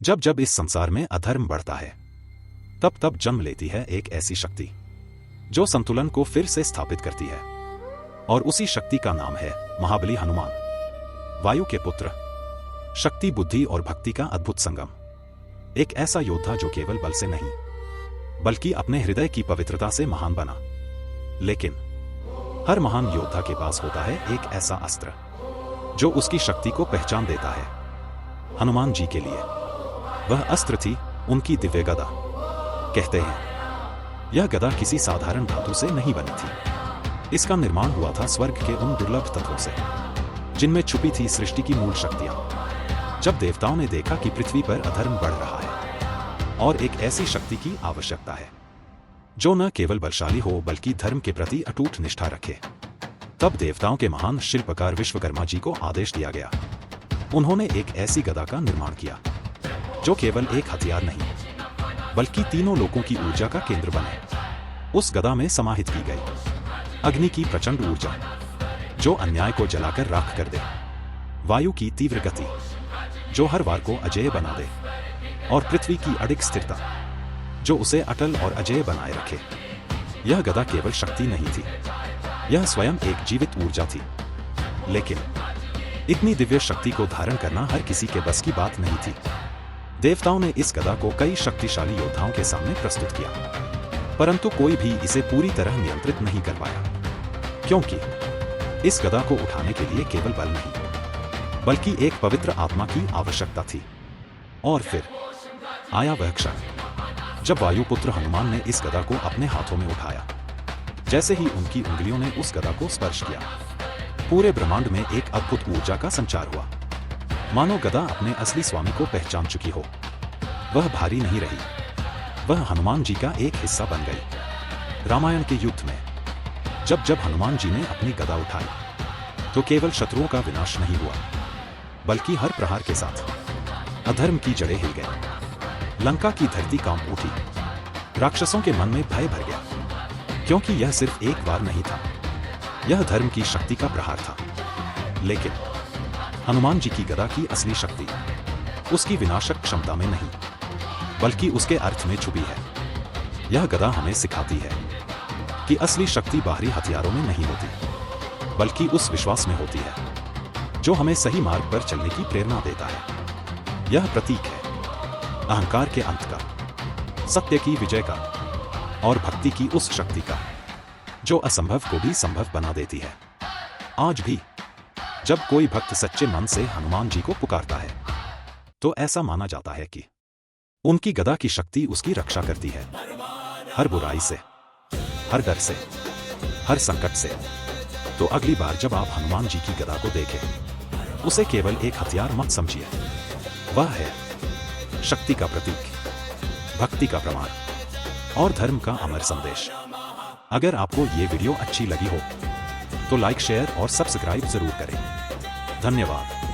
जब जब इस संसार में अधर्म बढ़ता है, तब तब जन्म लेती है एक ऐसी शक्ति जो संतुलन को फिर से स्थापित करती है। और उसी शक्ति का नाम है महाबली हनुमान, वायु के पुत्र। शक्ति, बुद्धि और भक्ति का अद्भुत संगम। एक ऐसा योद्धा जो केवल बल से नहीं बल्कि अपने हृदय की पवित्रता से महान बना। लेकिन हर महान योद्धा के पास होता है एक ऐसा अस्त्र जो उसकी शक्ति को पहचान देता है। हनुमान जी के लिए वह अस्त्र थी उनकी दिव्य गदा। कहते हैं यह गदा किसी साधारण धातु से नहीं बनी थी। इसका निर्माण हुआ था स्वर्ग के उन दुर्लभ तत्वों से जिनमें छुपी थी सृष्टि की मूल शक्तियां। जब देवताओं ने देखा कि पृथ्वी पर अधर्म बढ़ रहा है और एक ऐसी शक्ति की आवश्यकता है जो न केवल बलशाली हो बल्कि धर्म के प्रति अटूट निष्ठा रखे, तब देवताओं के महान शिल्पकार विश्वकर्मा जी को आदेश दिया गया। उन्होंने एक ऐसी गदा का निर्माण किया जो केवल एक हथियार नहीं बल्कि तीनों लोकों की ऊर्जा का केंद्र बने। उस गदा में समाहित की गई अग्नि की प्रचंड ऊर्जा जो अन्याय को जलाकर राख कर दे, वायु की तीव्र गति जो हर वार को अजेय बना दे, और पृथ्वी की अडिग स्थिरता जो उसे अटल और अजेय बनाए रखे। यह गदा केवल शक्ति नहीं थी, यह स्वयं एक जीवित ऊर्जा थी। लेकिन इतनी दिव्य शक्ति को धारण करना हर किसी के बस की बात नहीं थी। देवताओं ने इस गदा को कई शक्तिशाली योद्धाओं के सामने प्रस्तुत किया, परंतु कोई भी इसे पूरी तरह नियंत्रित नहीं कर पाया, क्योंकि इस गदा को उठाने के लिए केवल बल नहीं बल्कि एक पवित्र आत्मा की आवश्यकता थी। और फिर आया वह क्षण जब वायुपुत्र हनुमान ने इस गदा को अपने हाथों में उठाया। जैसे ही उनकी उंगलियों ने उस गदा को स्पर्श किया, पूरे ब्रह्मांड में एक अद्भुत ऊर्जा का संचार हुआ। मानो गदा अपने असली स्वामी को पहचान चुकी हो। वह भारी नहीं रही, वह हनुमान जी का एक हिस्सा बन गई। रामायण के युद्ध में जब जब हनुमान जी ने अपनी गदा उठाई तो केवल शत्रुओं का विनाश नहीं हुआ बल्कि हर प्रहार के साथ अधर्म की जड़ें हिल गई। लंका की धरती कांप उठी, राक्षसों के मन में भय भर गया, क्योंकि यह सिर्फ एक बार नहीं था, यह धर्म की शक्ति का प्रहार था। लेकिन हनुमान जी की गदा की असली शक्ति उसकी विनाशक क्षमता में नहीं बल्कि उसके अर्थ में छुपी है। यह गदा हमें सिखाती है कि असली शक्ति बाहरी हथियारों में नहीं होती बल्कि उस विश्वास में होती है जो हमें सही मार्ग पर चलने की प्रेरणा देता है। यह प्रतीक है अहंकार के अंत का, सत्य की विजय का और भक्ति की उस शक्ति का जो असंभव को भी संभव बना देती है। आज भी जब कोई भक्त सच्चे मन से हनुमान जी को पुकारता है तो ऐसा माना जाता है कि उनकी गदा की शक्ति उसकी रक्षा करती है, हर बुराई से, हर डर से, हर संकट से। तो अगली बार जब आप हनुमान जी की गदा को देखें, उसे केवल एक हथियार मत समझिए, वह है शक्ति का प्रतीक, भक्ति का प्रमाण और धर्म का अमर संदेश। अगर आपको ये वीडियो अच्छी लगी हो तो लाइक, शेयर और सब्सक्राइब जरूर करें। धन्यवाद।